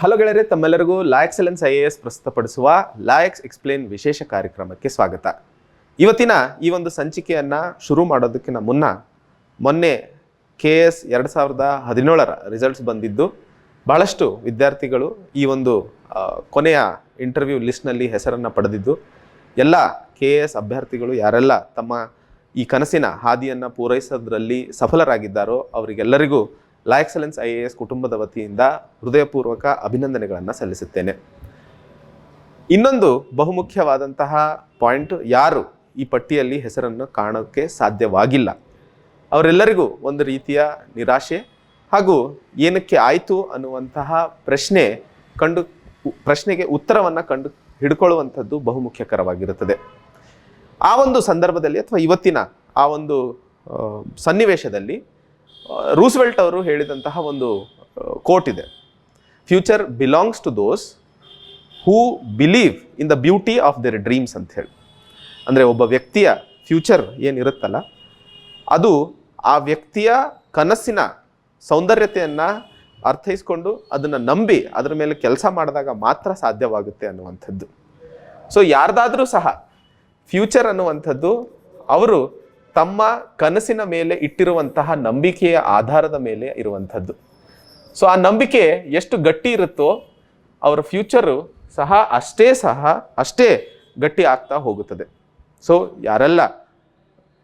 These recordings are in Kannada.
ಹಲೋ ಗೆಳೆಯರೆ, ತಮ್ಮೆಲ್ಲರಿಗೂ ಲಾ ಎಕ್ಸಲೆನ್ಸ್ IAS ಪ್ರಸ್ತುತಪಡಿಸುವ ಲಾ ಎಕ್ಸ್ ಎಕ್ಸ್ಪ್ಲೇನ್ ವಿಶೇಷ ಕಾರ್ಯಕ್ರಮಕ್ಕೆ ಸ್ವಾಗತ. ಇವತ್ತಿನ ಈ ಒಂದು ಸಂಚಿಕೆಯನ್ನ ಶುರು ಮಾಡೋದಕ್ಕಿಂತ ಮೊನ್ನೆ KS 2017ರ ರಿಸಲ್ಟ್ಸ್ ಬಂದಿದ್ದು ಬಹಳಷ್ಟು ವಿದ್ಯಾರ್ಥಿಗಳು ಈ ಒಂದು ಕೊನೆಯ ಇಂಟರ್ವ್ಯೂ ಲಿಸ್ಟ್ನಲ್ಲಿ ಹೆಸರನ್ನು ಪಡೆದಿದ್ದು ಎಲ್ಲ KS ಅಭ್ಯರ್ಥಿಗಳು ಯಾರೆಲ್ಲ ತಮ್ಮ ಈ ಕನಸಿನ ಹಾದಿಯನ್ನು ಪೂರೈಸೋದ್ರಲ್ಲಿ ಸಫಲರಾಗಿದ್ದಾರೋ ಅವರಿಗೆಲ್ಲರಿಗೂ ಲಾ ಎಕ್ಸಲೆನ್ಸ್ IAS ಕುಟುಂಬದ ವತಿಯಿಂದ ಹೃದಯಪೂರ್ವಕ ಅಭಿನಂದನೆಗಳನ್ನು ಸಲ್ಲಿಸುತ್ತೇನೆ. ಇನ್ನೊಂದು ಬಹುಮುಖ್ಯವಾದಂತಹ ಪಾಯಿಂಟ್, ಯಾರು ಈ ಪಟ್ಟಿಯಲ್ಲಿ ಹೆಸರನ್ನು ಕಾಣೋಕ್ಕೆ ಸಾಧ್ಯವಾಗಿಲ್ಲ ಅವರೆಲ್ಲರಿಗೂ ಒಂದು ರೀತಿಯ ನಿರಾಶೆ ಹಾಗೂ ಏನಕ್ಕೆ ಆಯಿತು ಅನ್ನುವಂತಹ ಪ್ರಶ್ನೆಗೆ ಉತ್ತರವನ್ನು ಹಿಡ್ಕೊಳ್ಳುವಂಥದ್ದು ಬಹುಮುಖ್ಯಕರವಾಗಿರುತ್ತದೆ. ಆ ಒಂದು ಸಂದರ್ಭದಲ್ಲಿ ಅಥವಾ ಇವತ್ತಿನ ಆ ಒಂದು ಸನ್ನಿವೇಶದಲ್ಲಿ ರೂಸ್ವೆಲ್ಟ್ ಅವರು ಹೇಳಿದಂತಹ ಒಂದು ಕೋಟ್ ಇದೆ, future belongs to those who believe in the beauty of their dreams ಅಂತ ಹೇಳಿ. ಅಂದರೆ ಒಬ್ಬ ವ್ಯಕ್ತಿಯ ಫ್ಯೂಚರ್ ಏನಿರುತ್ತಲ್ಲ ಅದು ಆ ವ್ಯಕ್ತಿಯ ಕನಸಿನ ಸೌಂದರ್ಯತೆಯನ್ನು ಅರ್ಥೈಸ್ಕೊಂಡು ಅದನ್ನು ನಂಬಿ ಅದರ ಮೇಲೆ ಕೆಲಸ ಮಾಡಿದಾಗ ಮಾತ್ರ ಸಾಧ್ಯವಾಗುತ್ತೆ ಅನ್ನುವಂಥದ್ದು. ಸೊ ಯಾರ್ದಾದ್ರೂ ಸಹ ಫ್ಯೂಚರ್ ಅನ್ನುವಂಥದ್ದು ಅವರು ತಮ್ಮ ಕನಸಿನ ಮೇಲೆ ಇಟ್ಟಿರುವಂತಹ ನಂಬಿಕೆಯ ಆಧಾರದ ಮೇಲೆ ಇರುವಂಥದ್ದು. ಸೊ ಆ ನಂಬಿಕೆ ಎಷ್ಟು ಗಟ್ಟಿ ಇರುತ್ತೋ ಅವರ ಫ್ಯೂಚರು ಅಷ್ಟೇ ಗಟ್ಟಿ ಆಗ್ತಾ ಹೋಗುತ್ತದೆ. ಸೊ ಯಾರೆಲ್ಲ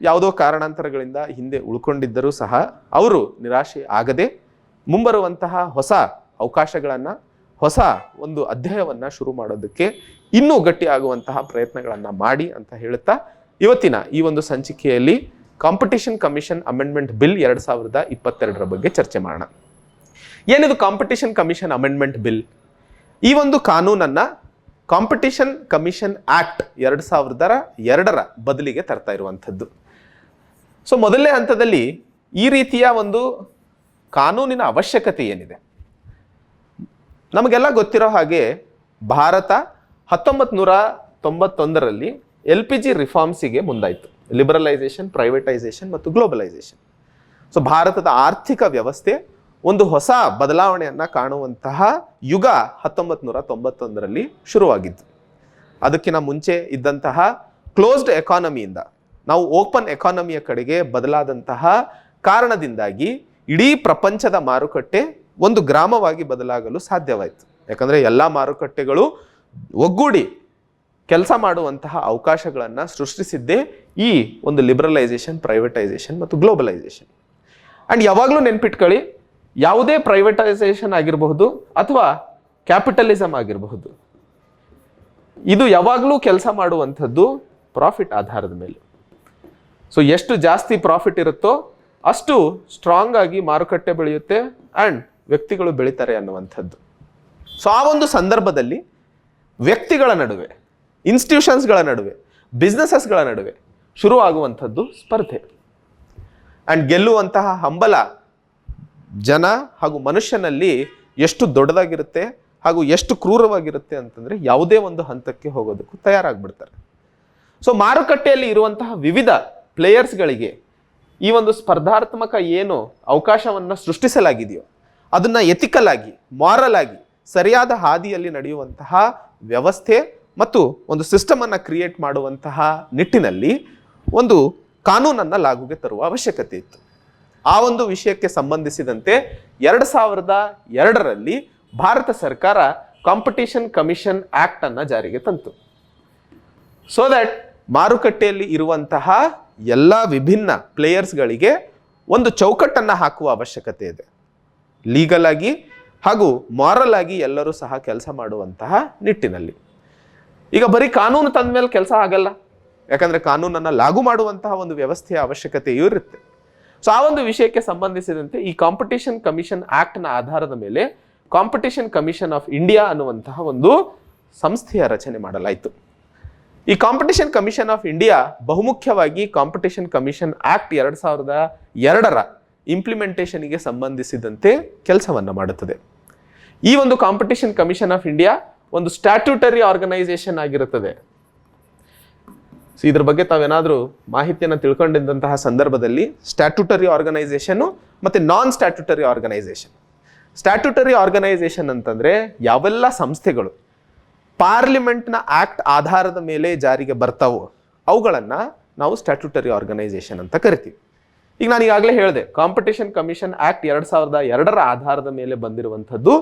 ಯಾವುದೋ ಕಾರಣಾಂತರಗಳಿಂದ ಹಿಂದೆ ಉಳ್ಕೊಂಡಿದ್ದರೂ ಸಹ ಅವರು ನಿರಾಶೆ ಆಗದೆ ಮುಂಬರುವಂತಹ ಹೊಸ ಅವಕಾಶಗಳನ್ನು, ಹೊಸ ಒಂದು ಅಧ್ಯಾಯವನ್ನು ಶುರು ಮಾಡೋದಕ್ಕೆ ಇನ್ನೂ ಗಟ್ಟಿ ಆಗುವಂತಹ ಪ್ರಯತ್ನಗಳನ್ನು ಮಾಡಿ ಅಂತ ಹೇಳುತ್ತಾ ಇವತ್ತಿನ ಈ ಒಂದು ಸಂಚಿಕೆಯಲ್ಲಿ ಕಾಂಪಿಟಿಷನ್ ಕಮಿಷನ್ ಅಮೆಂಡ್ಮೆಂಟ್ ಬಿಲ್ 2022ರ ಬಗ್ಗೆ ಚರ್ಚೆ ಮಾಡೋಣ. ಏನಿದು ಕಾಂಪಿಟಿಷನ್ ಕಮಿಷನ್ ಅಮೆಂಡ್ಮೆಂಟ್ ಬಿಲ್? ಈ ಒಂದು ಕಾನೂನನ್ನು ಕಾಂಪಿಟಿಷನ್ ಕಮಿಷನ್ ಆಕ್ಟ್ 2002ರ ಬದಲಿಗೆ ತರ್ತಾ ಇರುವಂಥದ್ದು. ಸೊ ಮೊದಲನೇ ಹಂತದಲ್ಲಿ ಈ ರೀತಿಯ ಒಂದು ಕಾನೂನಿನ ಅವಶ್ಯಕತೆ ಏನಿದೆ? ನಮಗೆಲ್ಲ ಗೊತ್ತಿರೋ ಹಾಗೆ ಭಾರತ 1991ರಲ್ಲಿ LPG ರಿಫಾರ್ಮ್ಸಿಗೆ ಮುಂದಾಯಿತು. ಲಿಬರಲೈಸೇಷನ್, ಪ್ರೈವೇಟೈಸೇಷನ್ ಮತ್ತು ಗ್ಲೋಬಲೈಸೇಷನ್. ಸೊ ಭಾರತದ ಆರ್ಥಿಕ ವ್ಯವಸ್ಥೆ ಒಂದು ಹೊಸ ಬದಲಾವಣೆಯನ್ನು ಕಾಣುವಂತಹ ಯುಗ 1991ರಲ್ಲಿ ಶುರುವಾಗಿತ್ತು. ಅದಕ್ಕಿಂತ ಮುಂಚೆ ಇದ್ದಂತಹ ಕ್ಲೋಸ್ಡ್ ಎಕಾನಮಿಯಿಂದ ನಾವು ಓಪನ್ ಎಕಾನಮಿಯ ಕಡೆಗೆ ಬದಲಾದಂತಹ ಕಾರಣದಿಂದಾಗಿ ಇಡೀ ಪ್ರಪಂಚದ ಮಾರುಕಟ್ಟೆ ಒಂದು ಗ್ರಾಮವಾಗಿ ಬದಲಾಗಲು ಸಾಧ್ಯವಾಯಿತು. ಯಾಕಂದರೆ ಎಲ್ಲ ಮಾರುಕಟ್ಟೆಗಳು ಒಗ್ಗೂಡಿ ಕೆಲಸ ಮಾಡುವಂತಹ ಅವಕಾಶಗಳನ್ನು ಸೃಷ್ಟಿಸಿದ್ದೇ ಈ ಒಂದು ಲಿಬರಲೈಸೇಷನ್, ಪ್ರೈವೇಟೈಸೇಷನ್ ಮತ್ತು ಗ್ಲೋಬಲೈಸೇಷನ್. ಆ್ಯಂಡ್ ಯಾವಾಗಲೂ ನೆನ್ಪಿಟ್ಕೊಳ್ಳಿ, ಯಾವುದೇ ಪ್ರೈವೇಟೈಸೇಷನ್ ಆಗಿರಬಹುದು ಅಥವಾ ಕ್ಯಾಪಿಟಲಿಸಮ್ ಆಗಿರಬಹುದು, ಇದು ಯಾವಾಗಲೂ ಕೆಲಸ ಮಾಡುವಂಥದ್ದು ಪ್ರಾಫಿಟ್ ಆಧಾರದ ಮೇಲೆ. ಸೊ ಎಷ್ಟು ಜಾಸ್ತಿ ಪ್ರಾಫಿಟ್ ಇರುತ್ತೋ ಅಷ್ಟು ಸ್ಟ್ರಾಂಗ್ ಆಗಿ ಮಾರುಕಟ್ಟೆ ಬೆಳೆಯುತ್ತೆ ಆ್ಯಂಡ್ ವ್ಯಕ್ತಿಗಳು ಬೆಳೀತಾರೆ ಅನ್ನುವಂಥದ್ದು. ಸೊ ಆ ಒಂದು ಸಂದರ್ಭದಲ್ಲಿ ವ್ಯಕ್ತಿಗಳ ನಡುವೆ, ಇನ್ಸ್ಟಿಟ್ಯೂಷನ್ಸ್ಗಳ ನಡುವೆ, ಬಿಸ್ನೆಸಸ್ಗಳ ನಡುವೆ ಶುರುವಾಗುವಂಥದ್ದು ಸ್ಪರ್ಧೆ. ಆ್ಯಂಡ್ ಗೆಲ್ಲುವಂತಹ ಹಂಬಲ ಜನ ಹಾಗೂ ಮನುಷ್ಯನಲ್ಲಿ ಎಷ್ಟು ದೊಡ್ಡದಾಗಿರುತ್ತೆ ಹಾಗೂ ಎಷ್ಟು ಕ್ರೂರವಾಗಿರುತ್ತೆ ಅಂತಂದರೆ ಯಾವುದೇ ಒಂದು ಹಂತಕ್ಕೆ ಹೋಗೋದಕ್ಕೂ ತಯಾರಾಗ್ಬಿಡ್ತಾರೆ. ಸೊ ಮಾರುಕಟ್ಟೆಯಲ್ಲಿ ಇರುವಂತಹ ವಿವಿಧ ಪ್ಲೇಯರ್ಸ್ಗಳಿಗೆ ಈ ಒಂದು ಸ್ಪರ್ಧಾತ್ಮಕ ಏನು ಅವಕಾಶವನ್ನು ಸೃಷ್ಟಿಸಲಾಗಿದೆಯೋ ಅದನ್ನು ಎಥಿಕಲ್ ಆಗಿ, ಮಾರಲ್ ಆಗಿ, ಸರಿಯಾದ ಹಾದಿಯಲ್ಲಿ ನಡೆಯುವಂತಹ ವ್ಯವಸ್ಥೆ ಮತ್ತು ಒಂದು ಸಿಸ್ಟಮನ್ನು ಕ್ರಿಯೇಟ್ ಮಾಡುವಂತಹ ನಿಟ್ಟಿನಲ್ಲಿ ಒಂದು ಕಾನೂನನ್ನು ಲಾಗುಗೆ ತರುವ ಅವಶ್ಯಕತೆ ಇತ್ತು. ಆ ಒಂದು ವಿಷಯಕ್ಕೆ ಸಂಬಂಧಿಸಿದಂತೆ 2002ರಲ್ಲಿ ಭಾರತ ಸರ್ಕಾರ ಕಾಂಪಿಟಿಷನ್ ಕಮಿಷನ್ ಆಕ್ಟ್ ಅನ್ನು ಜಾರಿಗೆ ತಂತು. ಸೊ ದಟ್ ಮಾರುಕಟ್ಟೆಯಲ್ಲಿ ಇರುವಂತಹ ಎಲ್ಲ ವಿಭಿನ್ನ ಪ್ಲೇಯರ್ಸ್ಗಳಿಗೆ ಒಂದು ಚೌಕಟ್ಟನ್ನು ಹಾಕುವ ಅವಶ್ಯಕತೆ ಇದೆ. ಲೀಗಲ್ ಆಗಿ ಹಾಗೂ ಮಾರಲ್ ಆಗಿ ಎಲ್ಲರೂ ಸಹ ಕೆಲಸ ಮಾಡುವಂತಹ ನಿಟ್ಟಿನಲ್ಲಿ. ಈಗ ಬರೀ ಕಾನೂನು ತಂದ ಮೇಲೆ ಕೆಲಸ ಆಗಲ್ಲ, ಯಾಕಂದರೆ ಕಾನೂನನ್ನು ಲಾಗು ಮಾಡುವಂತಹ ಒಂದು ವ್ಯವಸ್ಥೆಯ ಅವಶ್ಯಕತೆಯೂ ಇರುತ್ತೆ. ಸೊ ಆ ಒಂದು ವಿಷಯಕ್ಕೆ ಸಂಬಂಧಿಸಿದಂತೆ ಈ ಕಾಂಪಿಟಿಷನ್ ಕಮಿಷನ್ ಆಕ್ಟ್ನ ಆಧಾರದ ಮೇಲೆ ಕಾಂಪಿಟಿಷನ್ ಕಮಿಷನ್ ಆಫ್ ಇಂಡಿಯಾ ಅನ್ನುವಂತಹ ಒಂದು ಸಂಸ್ಥೆಯ ರಚನೆ ಮಾಡಲಾಯಿತು. ಈ ಕಾಂಪಿಟಿಷನ್ ಕಮಿಷನ್ ಆಫ್ ಇಂಡಿಯಾ ಬಹುಮುಖ್ಯವಾಗಿ ಕಾಂಪಿಟಿಷನ್ ಕಮಿಷನ್ ಆಕ್ಟ್ 2002ರ ಇಂಪ್ಲಿಮೆಂಟೇಷನ್ಗೆ ಸಂಬಂಧಿಸಿದಂತೆ ಕೆಲಸವನ್ನು ಮಾಡುತ್ತದೆ. ಈ ಒಂದು ಕಾಂಪಿಟಿಷನ್ ಕಮಿಷನ್ ಆಫ್ ಇಂಡಿಯಾ ಒಂದು ಸ್ಟ್ಯಾಟ್ಯೂಟರಿ ಆರ್ಗನೈಸೇಷನ್ ಆಗಿರುತ್ತದೆ. ಸೊ ಇದ್ರ ಬಗ್ಗೆ ತಾವೇನಾದರೂ ಮಾಹಿತಿಯನ್ನು ತಿಳ್ಕೊಂಡಿದ್ದಂತಹ ಸಂದರ್ಭದಲ್ಲಿ ಸ್ಟ್ಯಾಟ್ಯೂಟರಿ ಆರ್ಗನೈಸೇಷನ್ನು ಮತ್ತು ನಾನ್ ಸ್ಟ್ಯಾಟ್ಯೂಟರಿ ಆರ್ಗನೈಸೇಷನ್, ಸ್ಟ್ಯಾಟ್ಯೂಟರಿ ಆರ್ಗನೈಸೇಷನ್ ಅಂತಂದ್ರೆ ಯಾವೆಲ್ಲ ಸಂಸ್ಥೆಗಳು ಪಾರ್ಲಿಮೆಂಟ್ನ ಆಕ್ಟ್ ಆಧಾರದ ಮೇಲೆ ಜಾರಿಗೆ ಬರ್ತಾವೋ ಅವುಗಳನ್ನ ನಾವು ಸ್ಟ್ಯಾಟ್ಯೂಟರಿ ಆರ್ಗನೈಸೇಷನ್ ಅಂತ ಕರಿತೀವಿ. ಈಗ ನಾನು ಈಗಾಗಲೇ ಹೇಳಿದೆ, ಕಾಂಪಿಟೇಷನ್ ಕಮಿಷನ್ ಆಕ್ಟ್ 2002ರ ಆಧಾರದ ಮೇಲೆ ಬಂದಿರುವಂಥದ್ದು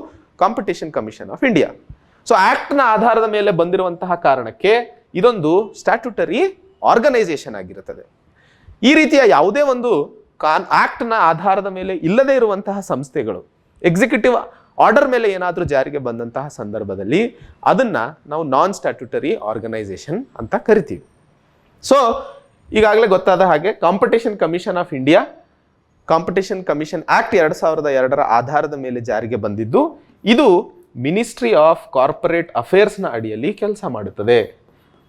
competition commission of India. So ಆಕ್ಟ್ನ ಆಧಾರದ ಮೇಲೆ ಬಂದಿರುವಂತಹ ಕಾರಣಕ್ಕೆ ಇದೊಂದು ಸ್ಟ್ಯಾಟ್ಯೂಟರಿ ಆರ್ಗನೈಸೇಷನ್ ಆಗಿರುತ್ತದೆ. ಈ ರೀತಿಯ ಯಾವುದೇ ಒಂದು ಆಕ್ಟ್ನ ಆಧಾರದ ಮೇಲೆ ಇಲ್ಲದೇ ಇರುವಂತಹ ಸಂಸ್ಥೆಗಳು ಎಕ್ಸಿಕ್ಯೂಟಿವ್ ಆರ್ಡರ್ ಮೇಲೆ ಏನಾದರೂ ಜಾರಿಗೆ ಬಂದಂತಹ ಸಂದರ್ಭದಲ್ಲಿ ಅದನ್ನ ನಾವು ನಾನ್ ಸ್ಟ್ಯಾಟ್ಯೂಟರಿ ಆರ್ಗನೈಸೇಷನ್ ಅಂತ ಕರಿತೀವಿ. ಸೊ ಈಗಾಗಲೇ ಗೊತ್ತಾದ ಹಾಗೆ competition commission of India competition commission act 2002ರ ಆಧಾರದ ಮೇಲೆ ಜಾರಿಗೆ ಬಂದಿದ್ದು, ಇದು ಮಿನಿಸ್ಟ್ರಿ ಆಫ್ ಕಾರ್ಪೊರೇಟ್ ಅಫೇರ್ಸ್ನ ಅಡಿಯಲ್ಲಿ ಕೆಲಸ ಮಾಡುತ್ತದೆ.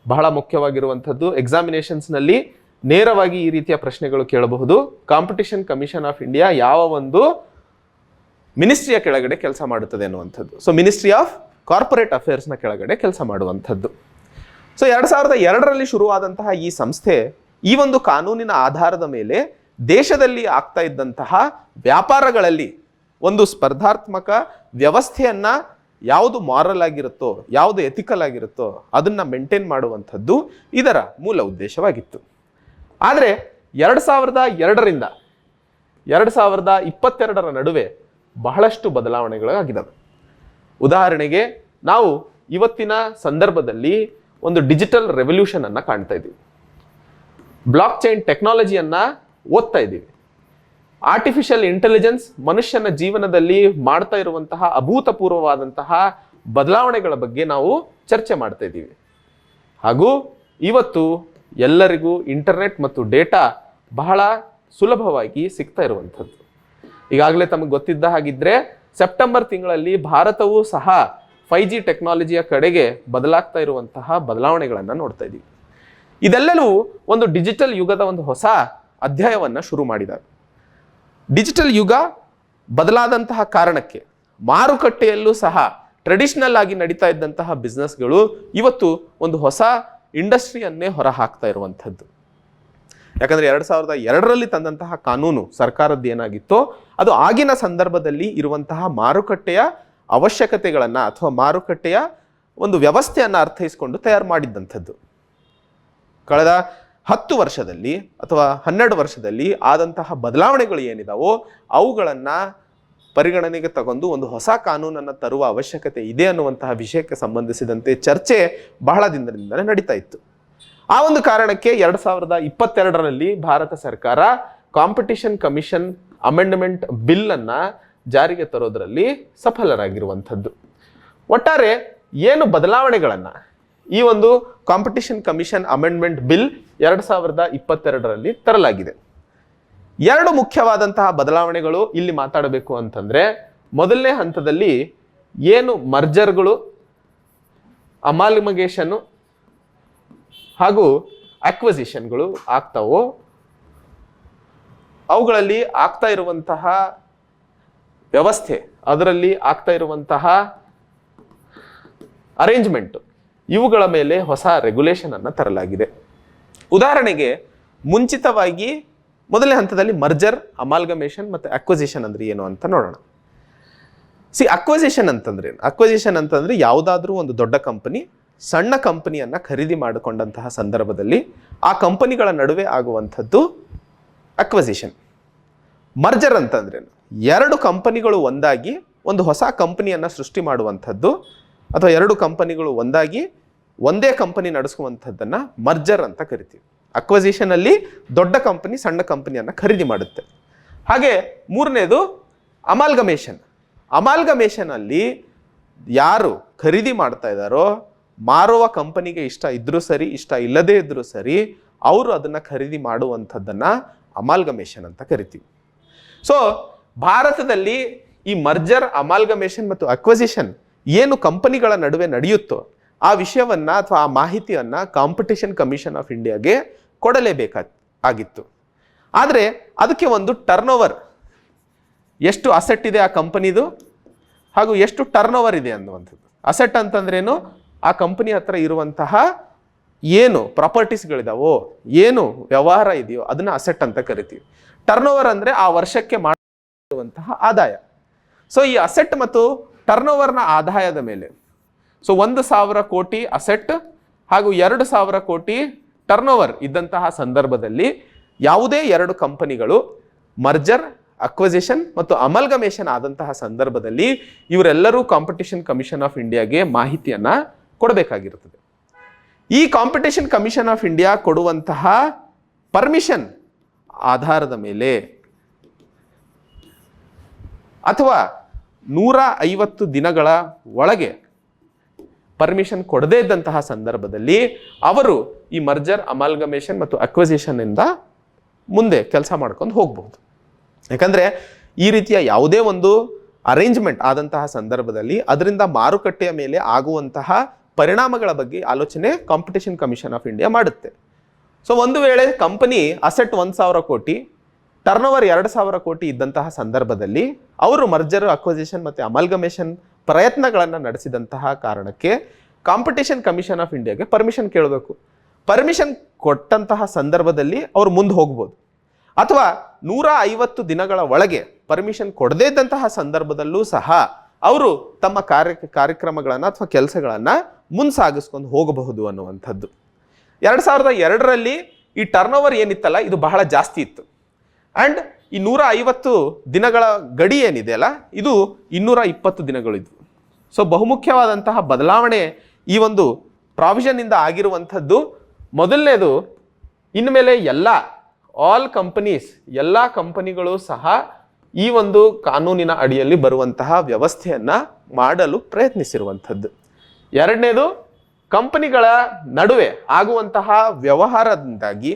ಬಹಳ ಮುಖ್ಯವಾಗಿರುವಂಥದ್ದು, ಎಕ್ಸಾಮಿನೇಷನ್ಸ್ನಲ್ಲಿ ನೇರವಾಗಿ ಈ ರೀತಿಯ ಪ್ರಶ್ನೆಗಳು ಕೇಳಬಹುದು. ಕಾಂಪಿಟೇಷನ್ ಕಮಿಷನ್ ಆಫ್ ಇಂಡಿಯಾ ಯಾವ ಒಂದು ಮಿನಿಸ್ಟ್ರಿಯ ಕೆಳಗಡೆ ಕೆಲಸ ಮಾಡುತ್ತದೆ ಅನ್ನುವಂಥದ್ದು. ಸೊ ಮಿನಿಸ್ಟ್ರಿ ಆಫ್ ಕಾರ್ಪೊರೇಟ್ ಅಫೇರ್ಸ್ನ ಕೆಳಗಡೆ ಕೆಲಸ ಮಾಡುವಂಥದ್ದು. ಸೊ 2002ರಲ್ಲಿ ಶುರುವಾದಂತಹ ಈ ಸಂಸ್ಥೆ ಈ ಒಂದು ಕಾನೂನಿನ ಆಧಾರದ ಮೇಲೆ ದೇಶದಲ್ಲಿ ಆಗ್ತಾ ಇದ್ದಂತಹ ವ್ಯಾಪಾರಗಳಲ್ಲಿ ಒಂದು ಸ್ಪರ್ಧಾತ್ಮಕ ವ್ಯವಸ್ಥೆಯನ್ನ ಯಾವುದು ಮಾರಲ್ ಆಗಿರುತ್ತೋ, ಯಾವುದು ಎಥಿಕಲ್ ಆಗಿರುತ್ತೋ ಅದನ್ನ ಮೇಂಟೈನ್ ಮಾಡುವಂಥದ್ದು ಇದರ ಮೂಲ ಉದ್ದೇಶವಾಗಿತ್ತು. ಆದರೆ 2002ರಿಂದ 2022ರ ನಡುವೆ ಬಹಳಷ್ಟು ಬದಲಾವಣೆಗಳಾಗಿದ್ದಾವೆ. ಉದಾಹರಣೆಗೆ ನಾವು ಇವತ್ತಿನ ಸಂದರ್ಭದಲ್ಲಿ ಒಂದು ಡಿಜಿಟಲ್ ರೆವಲ್ಯೂಷನ್ ಅನ್ನ ಕಾಣ್ತಾ ಇದ್ದೀವಿ. ಬ್ಲಾಕ್ ಚೈನ್ ಟೆಕ್ನಾಲಜಿಯನ್ನ ಓದ್ತಾ ಇದ್ದೀವಿ. ಆರ್ಟಿಫಿಷಿಯಲ್ ಇಂಟೆಲಿಜೆನ್ಸ್ ಮನುಷ್ಯನ ಜೀವನದಲ್ಲಿ ಮಾಡ್ತಾ ಇರುವಂತಹ ಅಭೂತಪೂರ್ವವಾದಂತಹ ಬದಲಾವಣೆಗಳ ಬಗ್ಗೆ ನಾವು ಚರ್ಚೆ ಮಾಡ್ತಾ ಇದ್ದೀವಿ. ಹಾಗೂ ಇವತ್ತು ಎಲ್ಲರಿಗೂ ಇಂಟರ್ನೆಟ್ ಮತ್ತು ಡೇಟಾ ಬಹಳ ಸುಲಭವಾಗಿ ಸಿಗ್ತಾ ಇರುವಂಥದ್ದು. ಈಗಾಗಲೇ ತಮಗೆ ಗೊತ್ತಿದ್ದ ಹಾಗಿದ್ರೆ ಸೆಪ್ಟೆಂಬರ್ ತಿಂಗಳಲ್ಲಿ ಭಾರತವೂ ಸಹ 5G ಟೆಕ್ನಾಲಜಿಯ ಕಡೆಗೆ ಬದಲಾಗ್ತಾ ಇರುವಂತಹ ಬದಲಾವಣೆಗಳನ್ನು ನೋಡ್ತಾ ಇದ್ದೀವಿ. ಇದೆಲ್ಲವೂ ಒಂದು ಡಿಜಿಟಲ್ ಯುಗದ ಒಂದು ಹೊಸ ಅಧ್ಯಾಯವನ್ನು ಶುರು ಮಾಡಿದ್ದಾರೆ. ಡಿಜಿಟಲ್ ಯುಗ ಬದಲಾದಂತಹ ಕಾರಣಕ್ಕೆ ಮಾರುಕಟ್ಟೆಯಲ್ಲೂ ಸಹ ಟ್ರೆಡಿಷನಲ್ ಆಗಿ ನಡೀತಾ ಇದ್ದಂತಹ ಬಿಸ್ನೆಸ್ಗಳು ಇವತ್ತು ಒಂದು ಹೊಸ ಇಂಡಸ್ಟ್ರಿಯನ್ನೇ ಹೊರ ಹಾಕ್ತಾ ಇರುವಂಥದ್ದು. ಯಾಕಂದ್ರೆ 2002ರಲ್ಲಿ ತಂದಂತಹ ಕಾನೂನು ಸರ್ಕಾರದ್ದು ಏನಾಗಿತ್ತೋ ಅದು ಆಗಿನ ಸಂದರ್ಭದಲ್ಲಿ ಇರುವಂತಹ ಮಾರುಕಟ್ಟೆಯ ಅವಶ್ಯಕತೆಗಳನ್ನ ಅಥವಾ ಮಾರುಕಟ್ಟೆಯ ಒಂದು ವ್ಯವಸ್ಥೆಯನ್ನ ಅರ್ಥೈಸಿಕೊಂಡು ತಯಾರು ಮಾಡಿದ್ದಂಥದ್ದು. ಕಳೆದ 10 ವರ್ಷದಲ್ಲಿ ಅಥವಾ 12 ವರ್ಷದಲ್ಲಿ ಆದಂತಹ ಬದಲಾವಣೆಗಳು ಏನಿದಾವೋ ಅವುಗಳನ್ನ ಪರಿಗಣನೆಗೆ ತಗೊಂಡು ಒಂದು ಹೊಸ ಕಾನೂನನ್ನು ತರುವ ಅವಶ್ಯಕತೆ ಇದೆ ಅನ್ನುವಂತಹ ವಿಷಯಕ್ಕೆ ಸಂಬಂಧಿಸಿದಂತೆ ಚರ್ಚೆ ಬಹಳ ದಿನದಿಂದಲೇ ನಡೀತಾ ಇತ್ತು. ಆ ಒಂದು ಕಾರಣಕ್ಕೆ 2022ರಲ್ಲಿ ಭಾರತ ಸರ್ಕಾರ ಕಾಂಪಿಟೇಷನ್ ಕಮಿಷನ್ ಅಮೆಂಡ್ಮೆಂಟ್ ಬಿಲ್ ಅನ್ನ ಜಾರಿಗೆ ತರೋದ್ರಲ್ಲಿ ಸಫಲರಾಗಿರುವಂಥದ್ದು. ಒಟ್ಟಾರೆ ಏನು ಬದಲಾವಣೆಗಳನ್ನ ಈ ಒಂದು ಕಾಂಪಿಟೇಷನ್ ಕಮಿಷನ್ ಅಮೆಂಡ್ಮೆಂಟ್ ಬಿಲ್ 2022ರಲ್ಲಿ ತರಲಾಗಿದೆ. 2 ಮುಖ್ಯವಾದಂತಹ ಬದಲಾವಣೆಗಳು ಇಲ್ಲಿ ಮಾತಾಡಬೇಕು ಅಂತಂದ್ರೆ, ಮೊದಲನೇ ಹಂತದಲ್ಲಿ ಏನು ಮರ್ಜರ್ಗಳು, ಅಮಾಲ್ಗಮೇಷನ್ ಹಾಗೂ ಅಕ್ವಿಸಿಷನ್ಗಳು ಆಗ್ತಾವೋ ಅವುಗಳಲ್ಲಿ ಆಗ್ತಾ ಇರುವಂತಹ ವ್ಯವಸ್ಥೆ, ಅದರಲ್ಲಿ ಆಗ್ತಾ ಇರುವಂತಹ ಅರೇಂಜ್ಮೆಂಟ್, ಇವುಗಳ ಮೇಲೆ ಹೊಸ ರೆಗ್ಯುಲೇಷನ್ ಅನ್ನು ತರಲಾಗಿದೆ. ಉದಾಹರಣೆಗೆ ಮುಂಚಿತವಾಗಿ ಮೊದಲನೇ ಹಂತದಲ್ಲಿ ಮರ್ಜರ್, ಅಮಾಲ್ಗಮೇಷನ್ ಮತ್ತು ಅಕ್ವಿಸಿಷನ್ ಅಂದ್ರೆ ಏನು ಅಂತ ನೋಡೋಣ. ಅಕ್ವಿಸಿಷನ್ ಅಂತಂದ್ರೆ ಯಾವುದಾದ್ರೂ ಒಂದು ದೊಡ್ಡ ಕಂಪನಿ ಸಣ್ಣ ಕಂಪನಿಯನ್ನ ಖರೀದಿ ಮಾಡಿಕೊಂಡಂತಹ ಸಂದರ್ಭದಲ್ಲಿ ಆ ಕಂಪನಿಗಳ ನಡುವೆ ಆಗುವಂಥದ್ದು ಅಕ್ವಿಸಿಷನ್. ಮರ್ಜರ್ ಅಂತಂದ್ರೆ 2 ಕಂಪನಿಗಳು ಒಂದಾಗಿ ಒಂದು ಹೊಸ ಕಂಪನಿಯನ್ನ ಸೃಷ್ಟಿ ಮಾಡುವಂಥದ್ದು, ಅಥವಾ 2 ಕಂಪನಿಗಳು ಒಂದಾಗಿ ಒಂದೇ ಕಂಪನಿ ನಡೆಸುವಂಥದ್ದನ್ನ ಮರ್ಜರ್ ಅಂತ ಕರಿತೀವಿ. ಅಕ್ವಿಸಿಷನ್ ಅಲ್ಲಿ ದೊಡ್ಡ ಕಂಪನಿ ಸಣ್ಣ ಕಂಪನಿಯನ್ನ ಖರೀದಿ ಮಾಡುತ್ತೆ. ಹಾಗೆ ಮೂರನೇದು ಅಮಾಲ್ಗಮೇಷನ್. ಅಮಾಲ್ಗಮೇಷನ್ ಅಲ್ಲಿ ಯಾರು ಖರೀದಿ ಮಾಡ್ತಾ ಇದ್ದಾರೋ ಮಾರುವ ಕಂಪನಿಗೆ ಇಷ್ಟ ಇದ್ರೂ ಸರಿ, ಇಷ್ಟ ಇಲ್ಲದೇ ಇದ್ರೂ ಸರಿ, ಅವರು ಅದನ್ನ ಖರೀದಿ ಮಾಡುವಂಥದ್ದನ್ನ ಅಮಾಲ್ಗಮೇಷನ್ ಅಂತ ಕರಿತೀವಿ. ಸೊ ಭಾರತದಲ್ಲಿ ಈ ಮರ್ಜರ್, ಅಮಾಲ್ಗಮೇಷನ್ ಮತ್ತು ಅಕ್ವಿಸಿಷನ್ ಏನು ಕಂಪನಿಗಳ ನಡುವೆ ನಡೆಯುತ್ತೋ ಆ ವಿಷಯವನ್ನ ಅಥವಾ ಆ ಮಾಹಿತಿಯನ್ನ ಕಾಂಪಿಟೇಷನ್ ಕಮಿಷನ್ ಆಫ್ ಇಂಡಿಯಾಗೆ ಕೊಡಲೇಬೇಕಾಗಿತ್ತು. ಆದರೆ ಅದಕ್ಕೆ ಒಂದು ಟರ್ನ್ ಓವರ್, ಎಷ್ಟು ಅಸೆಟ್ ಇದೆ ಆ ಕಂಪನಿದು ಹಾಗೂ ಎಷ್ಟು ಟರ್ನ್ ಓವರ್ ಇದೆ ಅನ್ನುವಂಥದ್ದು. ಅಸೆಟ್ ಅಂತಂದ್ರೇನು, ಆ ಕಂಪನಿ ಹತ್ರ ಇರುವಂತಹ ಏನು ಪ್ರಾಪರ್ಟೀಸ್ಗಳಿದಾವೋ, ಏನು ವ್ಯವಹಾರ ಇದೆಯೋ ಅದನ್ನ ಅಸೆಟ್ ಅಂತ ಕರಿತೀವಿ. ಟರ್ನ್ ಓವರ್ ಅಂದ್ರೆ ಆ ವರ್ಷಕ್ಕೆ ಮಾಡಿರುವಂತಹ ಆದಾಯ. ಸೊ ಈ ಅಸೆಟ್ ಮತ್ತು ಟರ್ನ್ಓವರ್ನ ಆದಾಯದ ಮೇಲೆ, ಸೊ 1,000 ಕೋಟಿ ಅಸೆಟ್ ಹಾಗೂ 2,000 ಕೋಟಿ ಟರ್ನ್ಓವರ್ ಇದ್ದಂತಹ ಸಂದರ್ಭದಲ್ಲಿ ಯಾವುದೇ 2 ಕಂಪನಿಗಳು ಮರ್ಜರ್, ಅಕ್ವಿಸಿಷನ್ ಮತ್ತು ಅಮಲ್ಗಮೇಷನ್ ಆದಂತಹ ಸಂದರ್ಭದಲ್ಲಿ ಇವರೆಲ್ಲರೂ ಕಾಂಪಿಟಿಷನ್ ಕಮಿಷನ್ ಆಫ್ ಇಂಡಿಯಾಗೆ ಮಾಹಿತಿಯನ್ನ ಕೊಡಬೇಕಾಗಿರುತ್ತದೆ. ಈ ಕಾಂಪಿಟಿಷನ್ ಕಮಿಷನ್ ಆಫ್ ಇಂಡಿಯಾ ಕೊಡುವಂತಹ ಪರ್ಮಿಷನ್ ಆಧಾರದ ಮೇಲೆ ಅಥವಾ 150 ದಿನಗಳ ಒಳಗೆ ಪರ್ಮಿಷನ್ ಕೊಡದೇ ಇದ್ದಂತಹ ಸಂದರ್ಭದಲ್ಲಿ ಅವರು ಈ ಮರ್ಜರ್, ಅಮಾಲ್ಗಮೇಷನ್ ಮತ್ತು ಅಕ್ವಿಸಿಷನ್ ಇಂದ ಮುಂದೆ ಕೆಲಸ ಮಾಡ್ಕೊಂಡು ಹೋಗಬಹುದು. ಯಾಕಂದ್ರೆ ಈ ರೀತಿಯ ಯಾವುದೇ ಒಂದು ಅರೇಂಜ್ಮೆಂಟ್ ಆದಂತಹ ಸಂದರ್ಭದಲ್ಲಿ ಅದರಿಂದ ಮಾರುಕಟ್ಟೆಯ ಮೇಲೆ ಆಗುವಂತಹ ಪರಿಣಾಮಗಳ ಬಗ್ಗೆ ಆಲೋಚನೆ ಕಾಂಪಿಟಿಷನ್ ಕಮಿಷನ್ ಆಫ್ ಇಂಡಿಯಾ ಮಾಡುತ್ತೆ. ಸೊ ಒಂದು ವೇಳೆ ಕಂಪನಿ ಅಸೆಟ್ 1,000 ಕೋಟಿ, ಟರ್ನ್ಓವರ್ 2,000 ಕೋಟಿ ಇದ್ದಂತಹ ಸಂದರ್ಭದಲ್ಲಿ ಅವರು ಮರ್ಜರ್, ಅಕ್ವಿಸಿಷನ್ ಮತ್ತು ಅಮಲ್ಗಮೇಷನ್ ಪ್ರಯತ್ನಗಳನ್ನು ನಡೆಸಿದಂತಹ ಕಾರಣಕ್ಕೆ ಕಾಂಪಿಟಿಷನ್ ಕಮಿಷನ್ ಆಫ್ ಇಂಡಿಯಾಗೆ ಪರ್ಮಿಷನ್ ಕೇಳಬೇಕು. ಪರ್ಮಿಷನ್ ಕೊಟ್ಟಂತಹ ಸಂದರ್ಭದಲ್ಲಿ ಅವರು ಮುಂದೆ ಹೋಗ್ಬೋದು, ಅಥವಾ 150 ದಿನಗಳ ಒಳಗೆ ಪರ್ಮಿಷನ್ ಕೊಡದೇ ಇದ್ದಂತಹ ಸಂದರ್ಭದಲ್ಲೂ ಸಹ ಅವರು ತಮ್ಮ ಕಾರ್ಯಕ್ರಮಗಳನ್ನು ಅಥವಾ ಕೆಲಸಗಳನ್ನು ಮುಂಸಾಗಿಸ್ಕೊಂಡು ಹೋಗಬಹುದು ಅನ್ನುವಂಥದ್ದು. 2002ರಲ್ಲಿ ಈ ಟರ್ನ್ಓವರ್ ಏನಿತ್ತಲ್ಲ ಇದು ಬಹಳ ಜಾಸ್ತಿ ಇತ್ತು. ಆ್ಯಂಡ್ ಈ 150 ದಿನಗಳ ಗಡಿ ಏನಿದೆ ಅಲ್ಲ ಇದು 220 ದಿನಗಳಿದ್ವು. ಸೊ ಬಹುಮುಖ್ಯವಾದಂತಹ ಬದಲಾವಣೆ ಈ ಒಂದು ಪ್ರಾವಿಷನ್ ಇಂದ ಆಗಿರುವಂಥದ್ದು. ಮೊದಲನೇದು, ಇನ್ಮೇಲೆ ಆಲ್ ಕಂಪನೀಸ್, ಎಲ್ಲ ಕಂಪನಿಗಳು ಸಹ ಈ ಒಂದು ಕಾನೂನಿನ ಅಡಿಯಲ್ಲಿ ಬರುವಂತಹ ವ್ಯವಸ್ಥೆಯನ್ನ ಮಾಡಲು ಪ್ರಯತ್ನಿಸಿರುವಂಥದ್ದು. ಎರಡನೇದು, ಕಂಪನಿಗಳ ನಡುವೆ ಆಗುವಂತಹ ವ್ಯವಹಾರದಿಂದಾಗಿ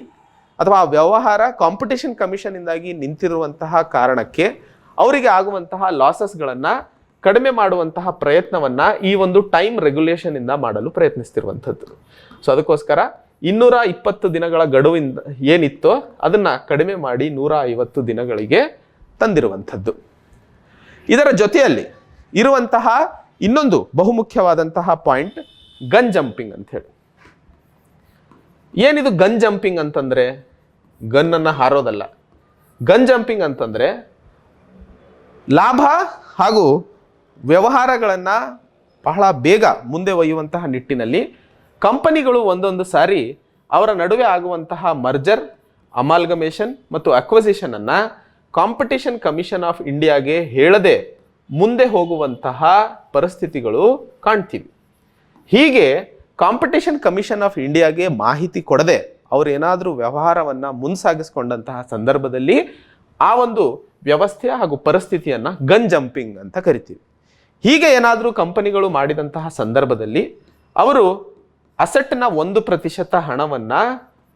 ಅಥವಾ ಆ ವ್ಯವಹಾರ ಕಾಂಪಿಟಿಷನ್ ಕಮಿಷನ್ ಇಂದಾಗಿ ನಿಂತಿರುವಂತಹ ಕಾರಣಕ್ಕೆ ಅವರಿಗೆ ಆಗುವಂತಹ ಲಾಸಸ್ಗಳನ್ನು ಕಡಿಮೆ ಮಾಡುವಂತಹ ಪ್ರಯತ್ನವನ್ನ ಈ ಒಂದು ಟೈಮ್ ರೆಗ್ಯುಲೇಷನ್ ಇಂದ ಮಾಡಲು ಪ್ರಯತ್ನಿಸ್ತಿರುವಂಥದ್ದು. ಸೊ ಅದಕ್ಕೋಸ್ಕರ 220 ದಿನಗಳ ಗಡುವಿಂದ ಏನಿತ್ತೋ ಅದನ್ನ ಕಡಿಮೆ ಮಾಡಿ 150 ದಿನಗಳಿಗೆ ತಂದಿರುವಂಥದ್ದು. ಇದರ ಜೊತೆಯಲ್ಲಿ ಇರುವಂತಹ ಇನ್ನೊಂದು ಬಹುಮುಖ್ಯವಾದಂತಹ ಪಾಯಿಂಟ್ ಗನ್ ಜಂಪಿಂಗ್ ಅಂತ ಹೇಳಿ. ಏನಿದು ಗನ್ ಜಂಪಿಂಗ್ ಅಂತಂದ್ರೆ ಗನ್ ಅನ್ನ ಹಾರೋದಲ್ಲ. ಗನ್ ಜಂಪಿಂಗ್ ಅಂತಂದ್ರೆ ಲಾಭ ಹಾಗೂ ವ್ಯವಹಾರಗಳನ್ನ ಬಹಳ ಬೇಗ ಮುಂದೆ ಒಯ್ಯುವಂತಹ ನಿಟ್ಟಿನಲ್ಲಿ ಕಂಪನಿಗಳು ಒಂದೊಂದು ಸಾರಿ ಅವರ ನಡುವೆ ಆಗುವಂತಹ ಮರ್ಜರ್, ಅಮಾಲ್ಗಮೇಷನ್ ಮತ್ತು ಅಕ್ವಿಸಿಷನ್ ಅನ್ನ ಕಾಂಪಿಟಿಷನ್ ಕಮಿಷನ್ ಆಫ್ ಇಂಡಿಯಾಗೆ ಹೇಳದೆ ಮುಂದೆ ಹೋಗುವಂತಹ ಪರಿಸ್ಥಿತಿಗಳು ಕಾಣ್ತೀವಿ. ಹೀಗೆ ಕಾಂಪಿಟಿಷನ್ ಕಮಿಷನ್ ಆಫ್ ಇಂಡಿಯಾಗೆ ಮಾಹಿತಿ ಕೊಡದೆ ಅವರು ಏನಾದರೂ ವ್ಯವಹಾರವನ್ನ ಮುಂಸಾಗಿಸ್ಕೊಂಡಂತಹ ಸಂದರ್ಭದಲ್ಲಿ ಆ ಒಂದು ವ್ಯವಸ್ಥೆ ಹಾಗೂ ಪರಿಸ್ಥಿತಿಯನ್ನ ಗನ್ ಜಂಪಿಂಗ್ ಅಂತ ಕರಿತೀವಿ. ಹೀಗೆ ಏನಾದರೂ ಕಂಪನಿಗಳು ಮಾಡಿದಂತಹ ಸಂದರ್ಭದಲ್ಲಿ ಅವರು ಅಸೆಟ್ನ 1% ಹಣವನ್ನ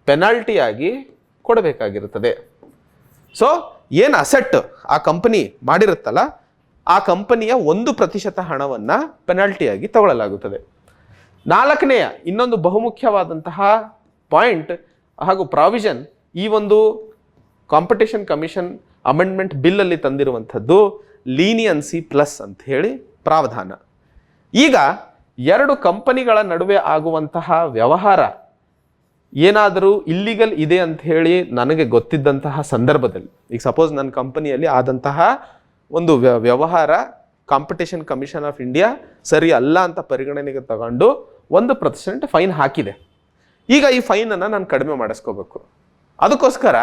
ಪೆನಾಲ್ಟಿಯಾಗಿ ಕೊಡಬೇಕಾಗಿರುತ್ತದೆ. ಸೊ ಏನು ಅಸೆಟ್ ಆ ಕಂಪನಿ ಮಾಡಿರುತ್ತಲ್ಲ ಆ ಕಂಪನಿಯ 1% ಹಣವನ್ನ ಪೆನಾಲ್ಟಿಯಾಗಿ ತಗೊಳ್ಳಲಾಗುತ್ತದೆ. ನಾಲ್ಕನೆಯ ಇನ್ನೊಂದು ಬಹುಮುಖ್ಯವಾದಂತಹ ಪಾಯಿಂಟ್ ಹಾಗೂ ಪ್ರಾವಿಷನ್ ಈ ಒಂದು ಕಾಂಪಿಟಿಷನ್ ಕಮಿಷನ್ ಅಮೆಂಡ್ಮೆಂಟ್ ಬಿಲ್ ಅಲ್ಲಿ ತಂದಿರುವಂಥದ್ದು ಲೀನಿಯನ್ಸಿ ಪ್ಲಸ್ ಅಂತ ಹೇಳಿ ಪ್ರಾವಧಾನ. ಈಗ 2 ಕಂಪನಿಗಳ ನಡುವೆ ಆಗುವಂತಹ ವ್ಯವಹಾರ ಏನಾದರೂ ಇಲ್ಲಿಗಲ್ ಇದೆ ಅಂತ ಹೇಳಿ ನನಗೆ ಗೊತ್ತಿದ್ದಂತಹ ಸಂದರ್ಭದಲ್ಲಿ, ಈಗ ಸಪೋಸ್ ನನ್ನ ಕಂಪನಿಯಲ್ಲಿ ಆದಂತಹ ಒಂದು ವ್ಯವಹಾರ ಕಾಂಪಿಟಿಷನ್ ಕಮಿಷನ್ ಆಫ್ ಇಂಡಿಯಾ ಸರಿ ಅಲ್ಲ ಅಂತ ಪರಿಗಣನೆಗೆ ತಗೊಂಡು 1% ಫೈನ್ ಹಾಕಿದೆ. ಈಗ ಈ ಫೈನನ್ನು ನಾನು ಕಡಿಮೆ ಮಾಡಿಸ್ಕೋಬೇಕು. ಅದಕ್ಕೋಸ್ಕರ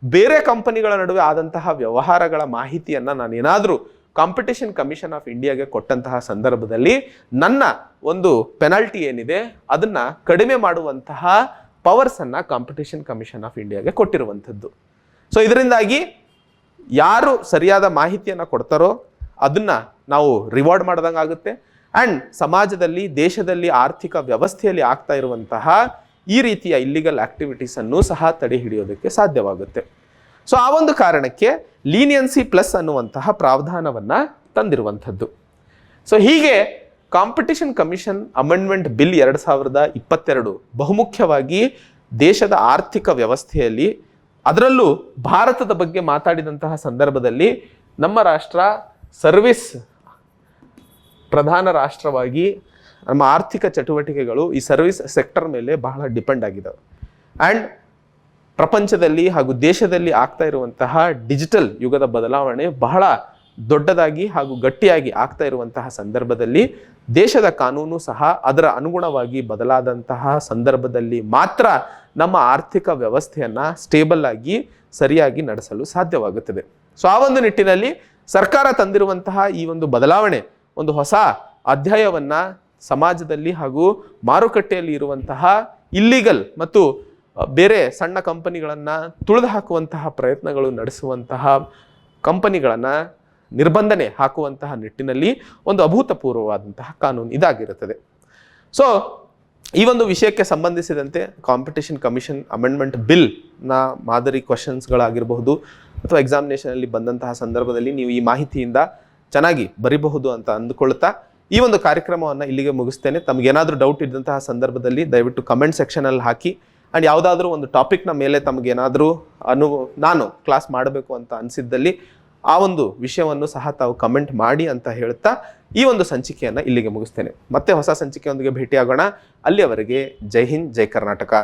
ಬೇರೆ ಕಂಪನಿಗಳ ನಡುವೆ ಆದಂತಹ ವ್ಯವಹಾರಗಳ ಮಾಹಿತಿಯನ್ನು ನಾನು ಏನಾದರೂ ಕಾಂಪಿಟಿಷನ್ ಕಮಿಷನ್ ಆಫ್ ಇಂಡಿಯಾಗೆ ಕೊಟ್ಟಂತಹ ಸಂದರ್ಭದಲ್ಲಿ ನನ್ನ ಒಂದು ಪೆನಾಲ್ಟಿ ಏನಿದೆ ಅದನ್ನ ಕಡಿಮೆ ಮಾಡುವಂತಹ ಪವರ್ಸ್ ಅನ್ನ ಕಾಂಪಿಟಿಷನ್ ಕಮಿಷನ್ ಆಫ್ ಇಂಡಿಯಾಗೆ ಕೊಟ್ಟಿರುವಂಥದ್ದು. ಸೊ ಇದರಿಂದಾಗಿ ಯಾರು ಸರಿಯಾದ ಮಾಹಿತಿಯನ್ನು ಕೊಡ್ತಾರೋ ಅದನ್ನ ನಾವು ರಿವಾರ್ಡ್ ಮಾಡ್ದಂಗೆ ಆಗುತ್ತೆ. ಆ್ಯಂಡ್ ಸಮಾಜದಲ್ಲಿ, ದೇಶದಲ್ಲಿ, ಆರ್ಥಿಕ ವ್ಯವಸ್ಥೆಯಲ್ಲಿ ಆಗ್ತಾ ಇರುವಂತಹ ಈ ರೀತಿಯ ಇಲ್ಲಿಗಲ್ ಆಕ್ಟಿವಿಟೀಸ್ ಅನ್ನು ಸಹ ತಡೆ ಹಿಡಿಯೋದಕ್ಕೆ ಸಾಧ್ಯವಾಗುತ್ತೆ. ಸೊ ಆ ಒಂದು ಕಾರಣಕ್ಕೆ ಲೀನಿಯನ್ಸಿ ಪ್ಲಸ್ ಅನ್ನುವಂತಹ ಪ್ರಾವಧಾನವನ್ನ ತಂದಿರುವಂಥದ್ದು. ಸೊ ಹೀಗೆ ಕಾಂಪಿಟಿಷನ್ ಕಮಿಷನ್ ಅಮೆಂಡ್ಮೆಂಟ್ ಬಿಲ್ 2022 ಬಹುಮುಖ್ಯವಾಗಿ ದೇಶದ ಆರ್ಥಿಕ ವ್ಯವಸ್ಥೆಯಲ್ಲಿ, ಅದರಲ್ಲೂ ಭಾರತದ ಬಗ್ಗೆ ಮಾತಾಡಿದಂತಹ ಸಂದರ್ಭದಲ್ಲಿ ನಮ್ಮ ರಾಷ್ಟ್ರ ಸರ್ವಿಸ್ ಪ್ರಧಾನ ರಾಷ್ಟ್ರವಾಗಿ ನಮ್ಮ ಆರ್ಥಿಕ ಚಟುವಟಿಕೆಗಳು ಈ ಸರ್ವಿಸ್ ಸೆಕ್ಟರ್ ಮೇಲೆ ಬಹಳ ಡಿಪೆಂಡ್ ಆಗಿದ್ದಾವೆ. ಆ್ಯಂಡ್ ಪ್ರಪಂಚದಲ್ಲಿ ಹಾಗೂ ದೇಶದಲ್ಲಿ ಆಗ್ತಾ ಇರುವಂತಹ ಡಿಜಿಟಲ್ ಯುಗದ ಬದಲಾವಣೆ ಬಹಳ ದೊಡ್ಡದಾಗಿ ಹಾಗೂ ಗಟ್ಟಿಯಾಗಿ ಆಗ್ತಾ ಇರುವಂತಹ ಸಂದರ್ಭದಲ್ಲಿ ದೇಶದ ಕಾನೂನು ಸಹ ಅದರ ಅನುಗುಣವಾಗಿ ಬದಲಾದಂತಹ ಸಂದರ್ಭದಲ್ಲಿ ಮಾತ್ರ ನಮ್ಮ ಆರ್ಥಿಕ ವ್ಯವಸ್ಥೆಯನ್ನ ಸ್ಟೇಬಲ್ ಆಗಿ ಸರಿಯಾಗಿ ನಡೆಸಲು ಸಾಧ್ಯವಾಗುತ್ತದೆ. ಸೊ ಆ ಒಂದು ನಿಟ್ಟಿನಲ್ಲಿ ಸರ್ಕಾರ ತಂದಿರುವಂತಹ ಈ ಒಂದು ಬದಲಾವಣೆ ಒಂದು ಹೊಸ ಅಧ್ಯಾಯವನ್ನ ಸಮಾಜದಲ್ಲಿ ಹಾಗೂ ಮಾರುಕಟ್ಟೆಯಲ್ಲಿ ಇರುವಂತಹ ಇಲ್ಲಿಗಲ್ ಮತ್ತು ಬೇರೆ ಸಣ್ಣ ಕಂಪನಿಗಳನ್ನ ತುಳಿದು ಹಾಕುವಂತಹ ಪ್ರಯತ್ನಗಳು ನಡೆಸುವಂತಹ ಕಂಪನಿಗಳನ್ನ ನಿರ್ಬಂಧನೆ ಹಾಕುವಂತಹ ನಿಟ್ಟಿನಲ್ಲಿ ಒಂದು ಅಭೂತಪೂರ್ವವಾದಂತಹ ಕಾನೂನು ಇದಾಗಿರುತ್ತದೆ. ಸೊ ಈ ಒಂದು ವಿಷಯಕ್ಕೆ ಸಂಬಂಧಿಸಿದಂತೆ ಕಾಂಪಿಟೇಷನ್ ಕಮಿಷನ್ ಅಮೆಂಡ್ಮೆಂಟ್ ಬಿಲ್ನ ಮಾದರಿ ಕ್ವಶನ್ಸ್ಗಳಾಗಿರಬಹುದು ಅಥವಾ ಎಕ್ಸಾಮಿನೇಷನಲ್ಲಿ ಬಂದಂತಹ ಸಂದರ್ಭದಲ್ಲಿ ನೀವು ಈ ಮಾಹಿತಿಯಿಂದ ಚೆನ್ನಾಗಿ ಬರಿಬಹುದು ಅಂತ ಅಂದುಕೊಳ್ತಾ ಈ ಒಂದು ಕಾರ್ಯಕ್ರಮವನ್ನು ಇಲ್ಲಿಗೆ ಮುಗಿಸ್ತೇನೆ. ತಮಗೇನಾದರೂ ಡೌಟ್ ಇದ್ದಂತಹ ಸಂದರ್ಭದಲ್ಲಿ ದಯವಿಟ್ಟು ಕಮೆಂಟ್ ಸೆಕ್ಷನಲ್ಲಿ ಹಾಕಿ. ಆ್ಯಂಡ್ ಯಾವುದಾದ್ರೂ ಒಂದು ಟಾಪಿಕ್ನ ಮೇಲೆ ತಮಗೇನಾದರೂ ನಾನು ಕ್ಲಾಸ್ ಮಾಡಬೇಕು ಅಂತ ಅನಿಸಿದ್ದಲ್ಲಿ ಆ ಒಂದು ವಿಷಯವನ್ನು ಸಹ ತಾವು ಕಮೆಂಟ್ ಮಾಡಿ ಅಂತ ಹೇಳ್ತಾ ಈ ಒಂದು ಸಂಚಿಕೆಯನ್ನು ಇಲ್ಲಿಗೆ ಮುಗಿಸ್ತೇನೆ. ಮತ್ತೆ ಹೊಸ ಸಂಚಿಕೆಯೊಂದಿಗೆ ಭೇಟಿಯಾಗೋಣ. ಅಲ್ಲಿಯವರೆಗೆ ಜೈ ಹಿಂದ್, ಜೈ ಕರ್ನಾಟಕ.